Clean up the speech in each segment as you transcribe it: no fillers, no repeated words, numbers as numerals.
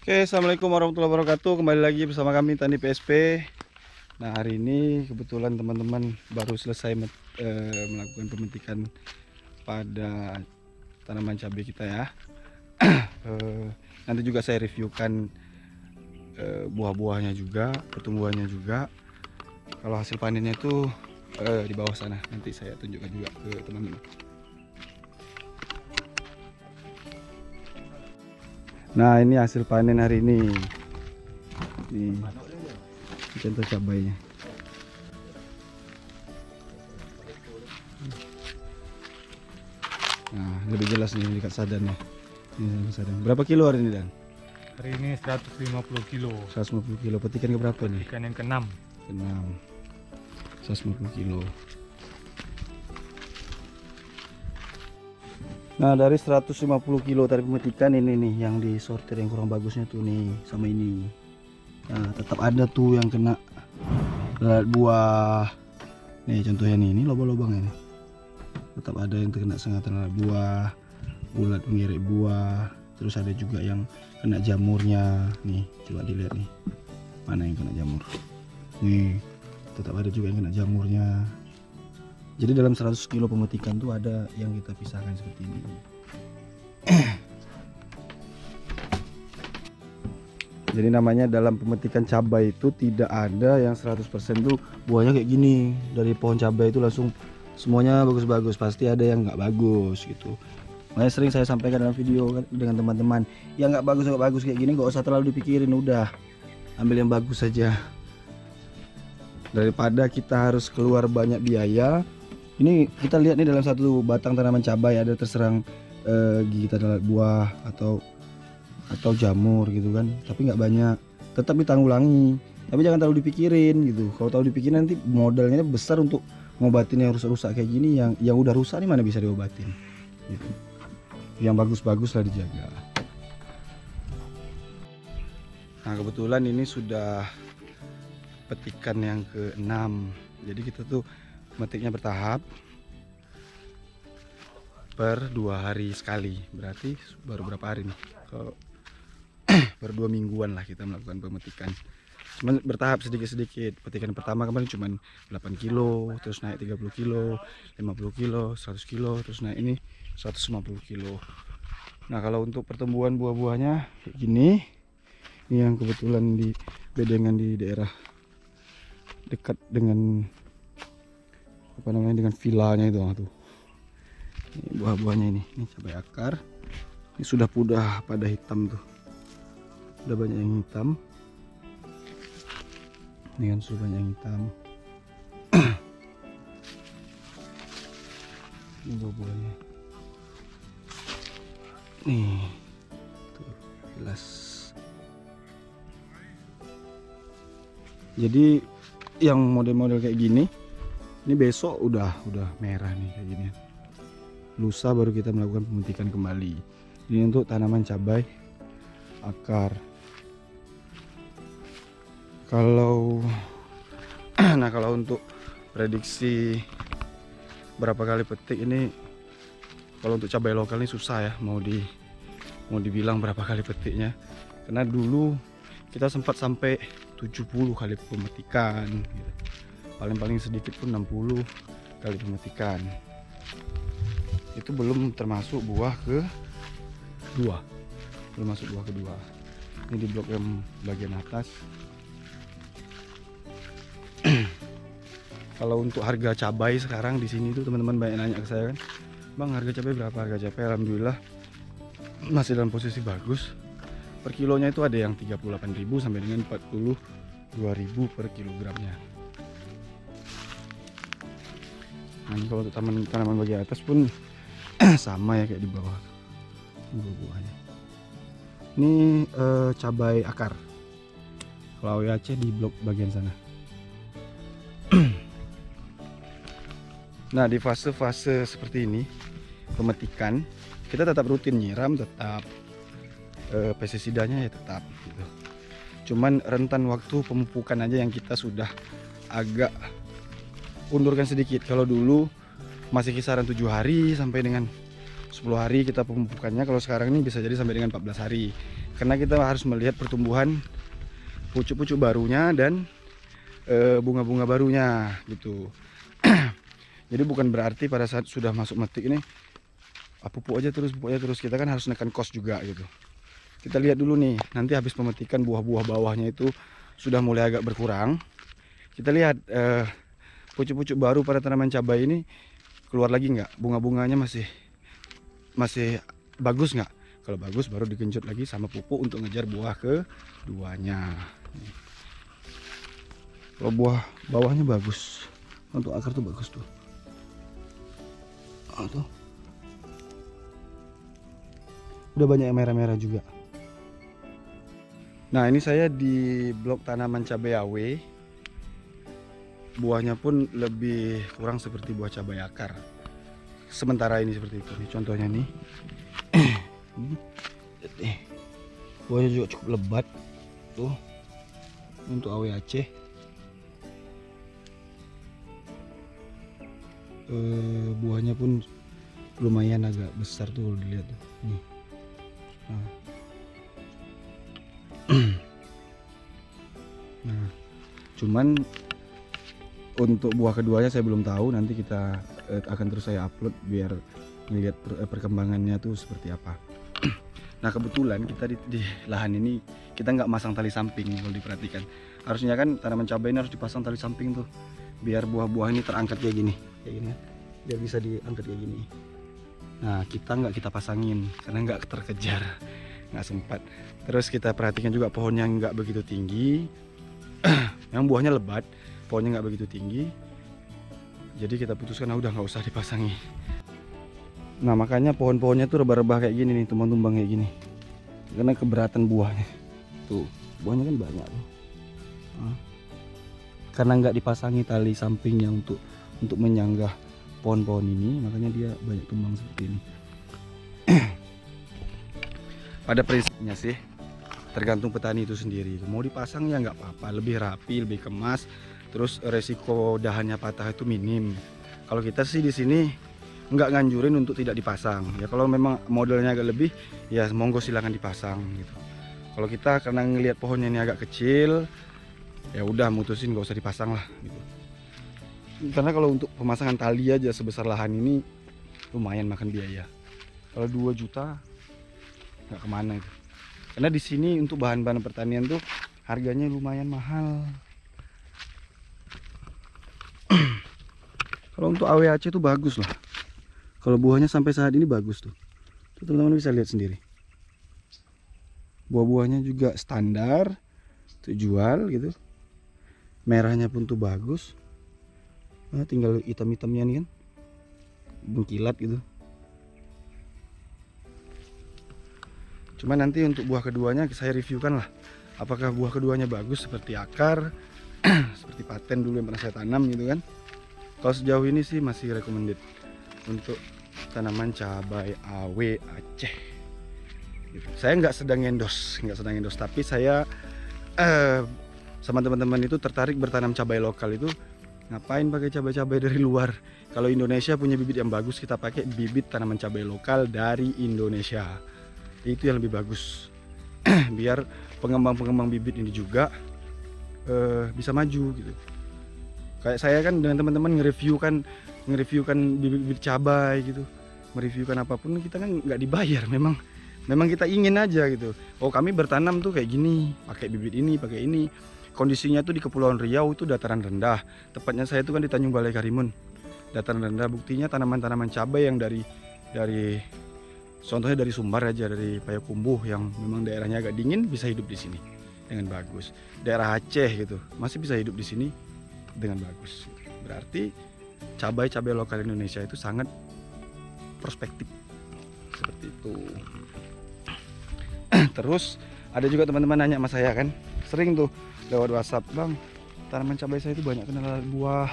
Oke, assalamualaikum warahmatullahi wabarakatuh. Kembali lagi bersama kami Tani PSP. Nah, hari ini kebetulan teman-teman baru selesai melakukan pemetikan pada tanaman cabai kita ya. Nanti juga saya reviewkan buah-buahnya juga, pertumbuhannya juga. Kalau hasil panennya itu di bawah sana. Nanti saya tunjukkan juga ke teman-teman. Nah, ini hasil panen hari ini. Nih, contoh cabainya. Nah, lebih jelas nih dekat sadannya. Ini sadan. Berapa kilo hari ini, Dan? Hari ini 150 kilo. 150 kilo. Petikan ke berapa nih? Ikan yang ke-6. Ke-6. 150 kilo. Nah, dari 150 kilo tadi pemetikan ini nih yang disortir yang kurang bagusnya tuh nih sama ini. Nah, tetap ada tuh yang kena lalat buah. Nih contohnya nih, ini lubang-lubang ini. Tetap ada yang terkena sengatan lalat buah, ulat penggeret buah. Terus ada juga yang kena jamurnya. Nih, coba dilihat nih. Mana yang kena jamur? Nih, tetap ada juga yang kena jamurnya. Jadi dalam 100 kilo pemetikan tuh ada yang kita pisahkan seperti ini. Jadi namanya dalam pemetikan cabai itu tidak ada yang 100% tuh buahnya kayak gini. Dari pohon cabai itu langsung semuanya bagus-bagus. Pasti ada yang nggak bagus gitu. Makanya sering saya sampaikan dalam video dengan teman-teman, yang nggak bagus kayak gini nggak usah terlalu dipikirin, udah ambil yang bagus saja. Daripada kita harus keluar banyak biaya. Ini kita lihat nih dalam satu batang tanaman cabai ada terserang gigitan lalat buah atau jamur gitu kan, tapi nggak banyak, tetap ditanggulangi, tapi jangan terlalu dipikirin gitu. Kalau terlalu dipikirin nanti modalnya besar untuk ngobatin yang rusak-rusak kayak gini. Yang udah rusak nih mana bisa diobatin gitu. Yang bagus-bagus lah dijaga. Nah, kebetulan ini sudah petikan yang ke-6, jadi kita tuh metiknya bertahap per 2 hari sekali. Berarti baru berapa hari nih? Kalau baru 2 mingguan lah kita melakukan pemetikan. Cuman bertahap sedikit-sedikit. Petikan pertama kemarin cuma 8 kilo, terus naik 30 kilo, 50 kilo, 100 kilo, terus naik ini 150 kilo. Nah, kalau untuk pertumbuhan buah-buahnya kayak gini. Ini yang kebetulan di bedengan di daerah dekat dengan apa namanya, dengan vilanya itu tuh. Ini buah-buahnya ini cabai akar. Ini sudah pudah pada hitam tuh. Udah banyak yang hitam. Ini kan sudah banyak yang hitam. Ini buah-buahnya. Nih. Tuh, jelas. Jadi yang model-model kayak gini, ini besok udah merah nih kayak gini. Lusa baru kita melakukan pemetikan kembali. Ini untuk tanaman cabai akar. Kalau nah, kalau untuk prediksi berapa kali petik ini, kalau untuk cabai lokal ini susah ya mau dibilang berapa kali petiknya. Karena dulu kita sempat sampai 70 kali pemetikan gitu. Paling sedikit pun 60 kali pemetikan. Itu belum termasuk buah kedua. Belum masuk buah kedua. Ini di blok yang bagian atas. Kalau untuk harga cabai sekarang di sini tuh teman-teman banyak nanya ke saya kan, "Bang, harga cabai berapa?" Harga cabai alhamdulillah masih dalam posisi bagus. Per kilonya itu ada yang 38.000 sampai dengan 42.000 per kilogramnya. Nah, kalau untuk tanaman bagian atas pun sama ya kayak di bawah. Buah-buahnya. Ini cabai akar. Kalau Aceh di blok bagian sana. Nah, di fase-fase seperti ini pemetikan kita tetap rutin nyiram, tetap pestisidanya ya tetap gitu. Cuman rentan waktu pemupukan aja yang kita sudah agak undurkan sedikit. Kalau dulu masih kisaran 7 hari sampai dengan 10 hari kita pemupukannya. Kalau sekarang ini bisa jadi sampai dengan 14 hari. Karena kita harus melihat pertumbuhan pucuk-pucuk barunya dan bunga-bunga barunya gitu. Jadi bukan berarti pada saat sudah masuk metik ini pupuk aja terus, pupuk aja terus. Kita kan harus nekan cost juga gitu. Kita lihat dulu nih, nanti habis pemetikan buah-buah bawahnya itu sudah mulai agak berkurang. Kita lihat pucuk-pucuk baru pada tanaman cabai ini keluar lagi nggak, bunga-bunganya masih bagus nggak. Kalau bagus baru digenjot lagi sama pupuk untuk ngejar buah keduanya. Kalau buah bawahnya bagus, untuk akar tuh bagus tuh. Tuh. Udah banyak yang merah-merah juga. Nah, ini saya di blok tanaman cabai AW. Buahnya pun lebih kurang seperti buah cabai akar. Sementara ini seperti itu nih, contohnya nih. Buahnya juga cukup lebat. Tuh. Untuk AW Aceh. Buahnya pun lumayan agak besar tuh kalau dilihat tuh. Nih. Nah, cuman untuk buah keduanya saya belum tahu. Nanti kita akan terus saya upload biar melihat perkembangannya tuh seperti apa. Nah, kebetulan kita di lahan ini kita nggak masang tali samping. Kalau diperhatikan, harusnya kan tanaman cabai ini harus dipasang tali samping tuh, biar buah-buah ini terangkat kayak gini ya, biar bisa diangkat kayak gini. Nah, kita nggak kita pasangin karena nggak terkejar, nggak sempat. Terus kita perhatikan juga pohonnya nggak begitu tinggi. Yang buahnya lebat, pohonnya nggak begitu tinggi. Jadi kita putuskan udah nggak usah dipasangi. Nah, makanya pohon-pohonnya tuh rebah-rebah kayak gini nih, tumbang-tumbang kayak gini. Karena keberatan buahnya. Tuh, buahnya kan banyak tuh. Karena nggak dipasangi tali sampingnya untuk menyanggah pohon-pohon ini, makanya dia banyak tumbang seperti ini. Pada prinsipnya sih tergantung petani itu sendiri. Mau dipasang ya nggak apa-apa, lebih rapi, lebih kemas, terus resiko dahannya patah itu minim. Kalau kita sih di sini nggak nganjurin untuk tidak dipasang. Ya kalau memang modelnya agak lebih, ya monggo silakan dipasang gitu. Kalau kita karena ngelihat pohonnya ini agak kecil, ya udah mutusin nggak usah dipasang lah gitu. Karena kalau untuk pemasangan tali aja sebesar lahan ini lumayan makan biaya. Kalau 2 juta nggak kemana itu. Karena di sini untuk bahan-bahan pertanian tuh harganya lumayan mahal. Kalau untuk AWAC tuh bagus lah. Kalau buahnya sampai saat ini bagus tuh. Teman-teman bisa lihat sendiri. Buah-buahnya juga standar, tuh jual gitu. Merahnya pun tuh bagus. Nah, tinggal hitam-hitamnya nih kan, mengkilat gitu. Cuma nanti untuk buah keduanya saya reviewkan lah. Apakah buah keduanya bagus seperti akar, seperti paten dulu yang pernah saya tanam gitu kan. Kalau sejauh ini sih masih recommended untuk tanaman cabai AW Aceh. Gitu. Saya nggak sedang endorse, tapi saya sama teman-teman itu tertarik bertanam cabai lokal itu. Ngapain pakai cabai-cabai dari luar? Kalau Indonesia punya bibit yang bagus, kita pakai bibit tanaman cabai lokal dari Indonesia. Itu yang lebih bagus. Biar pengembang-pengembang bibit ini juga bisa maju gitu. Kayak saya kan dengan teman-teman nge-reviewkan bibit-bibit cabai gitu. Mereviewkan apapun kita kan nggak dibayar, memang kita ingin aja gitu. Oh, kami bertanam tuh kayak gini, pakai bibit ini, pakai ini. Kondisinya tuh di Kepulauan Riau itu dataran rendah. Tepatnya saya itu kan di Tanjung Balai Karimun. Dataran rendah, buktinya tanaman-tanaman cabai yang dari contohnya dari Sumbar aja, dari Payakumbuh yang memang daerahnya agak dingin bisa hidup di sini dengan bagus. Daerah Aceh gitu masih bisa hidup di sini dengan bagus. Berarti cabai-cabai lokal Indonesia itu sangat prospektif seperti itu. Terus ada juga teman-teman nanya sama saya kan, sering tuh lewat WhatsApp, bang, tanaman cabai saya itu banyak kena lalat buah,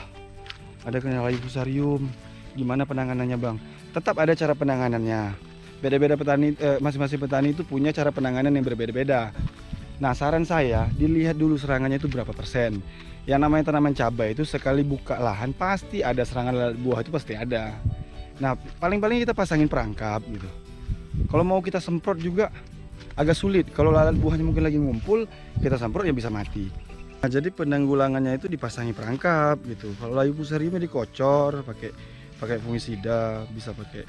ada kena layu fusarium, gimana penanganannya bang? Tetap ada cara penanganannya. Beda-beda petani, masing-masing petani itu punya cara penanganan yang berbeda-beda. Nah, saran saya dilihat dulu serangannya itu berapa persen. Yang namanya tanaman cabai itu sekali buka lahan pasti ada serangan lalat buah, itu pasti ada. Nah, paling-paling kita pasangin perangkap gitu. Kalau mau kita semprot juga agak sulit. Kalau lalat buahnya mungkin lagi ngumpul, kita semprot ya bisa mati. Nah, jadi penanggulangannya itu dipasangi perangkap gitu. Kalau layu fusariumnya dikocor pakai fungisida, bisa pakai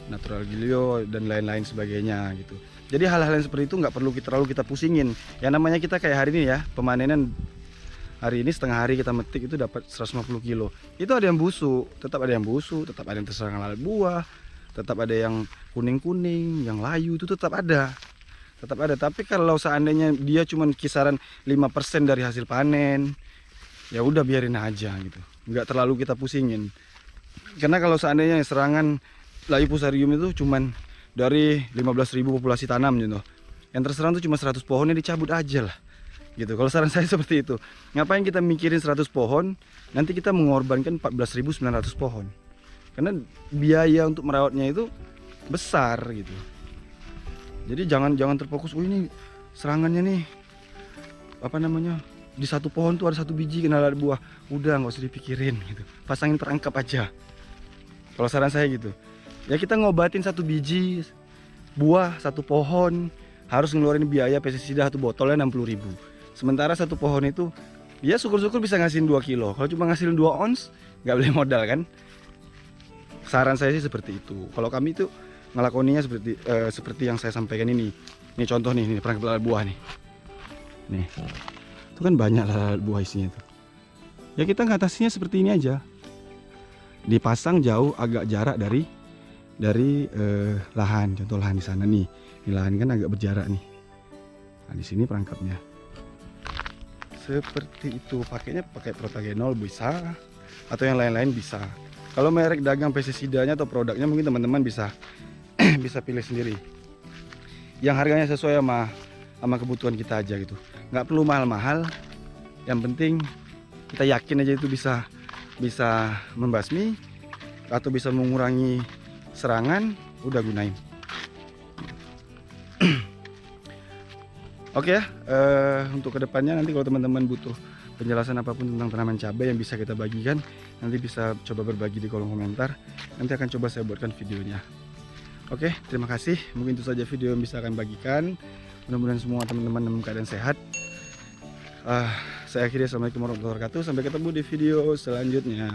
natural gilio dan lain-lain sebagainya gitu. Jadi hal-hal yang seperti itu nggak perlu terlalu kita pusingin. Ya namanya kita kayak hari ini ya, pemanenan hari ini setengah hari kita metik itu dapat 150 kilo. Itu ada yang busuk, tetap ada yang busuk, tetap ada yang terserang lalat buah, tetap ada yang kuning-kuning, yang layu itu tetap ada. Tetap ada, tapi kalau seandainya dia cuma kisaran 5% dari hasil panen, ya udah biarin aja gitu. Nggak terlalu kita pusingin. Karena kalau seandainya serangan layu fusarium itu cuma dari 15.000 populasi tanam gitu. Yang terserang itu cuma 100 pohonnya dicabut aja lah. Gitu. Kalau saran saya seperti itu. Ngapain kita mikirin 100 pohon, nanti kita mengorbankan 14.900 pohon. Karena biaya untuk merawatnya itu besar gitu. Jadi jangan terfokus, oh ini serangannya nih apa namanya, di satu pohon tuh ada 1 biji kena lalat buah. Udah nggak usah dipikirin gitu. Pasangin perangkap aja. Kalau saran saya gitu. Ya kita ngobatin 1 biji buah 1 pohon harus ngeluarin biaya pestisida 1 botolnya 60.000. Sementara 1 pohon itu ya syukur-syukur bisa ngasihin 2 kilo. Kalau cuma ngasihin 2 ons nggak boleh modal kan. Saran saya sih seperti itu. Kalau kami itu ngelakoninya seperti yang saya sampaikan ini. Ini contoh nih, ini perangkap lalat buah nih. Nih, itu kan banyak lalat buah isinya tuh. Ya kita ngatasinya seperti ini aja. Dipasang jauh agak jarak dari lahan. Contoh lahan di sana nih. Di lahan kan agak berjarak nih. Nah, di sini perangkapnya. Seperti itu, pakainya pakai protagenol bisa atau yang lain-lain bisa. Kalau merek dagang pestisidanya atau produknya mungkin teman-teman bisa bisa pilih sendiri. Yang harganya sesuai sama kebutuhan kita aja gitu. Nggak perlu mahal-mahal. Yang penting kita yakin aja itu bisa membasmi atau bisa mengurangi serangan, udah gunain. Oke ya, untuk kedepannya nanti kalau teman-teman butuh penjelasan apapun tentang tanaman cabai yang bisa kita bagikan, nanti bisa coba berbagi di kolom komentar. Nanti akan coba saya buatkan videonya. Oke, terima kasih. Mungkin itu saja video yang bisa akan bagikan. Mudah-mudahan semua teman-teman dalam keadaan sehat. Saya akhiri, assalamualaikum warahmatullahi wabarakatuh. Sampai ketemu di video selanjutnya.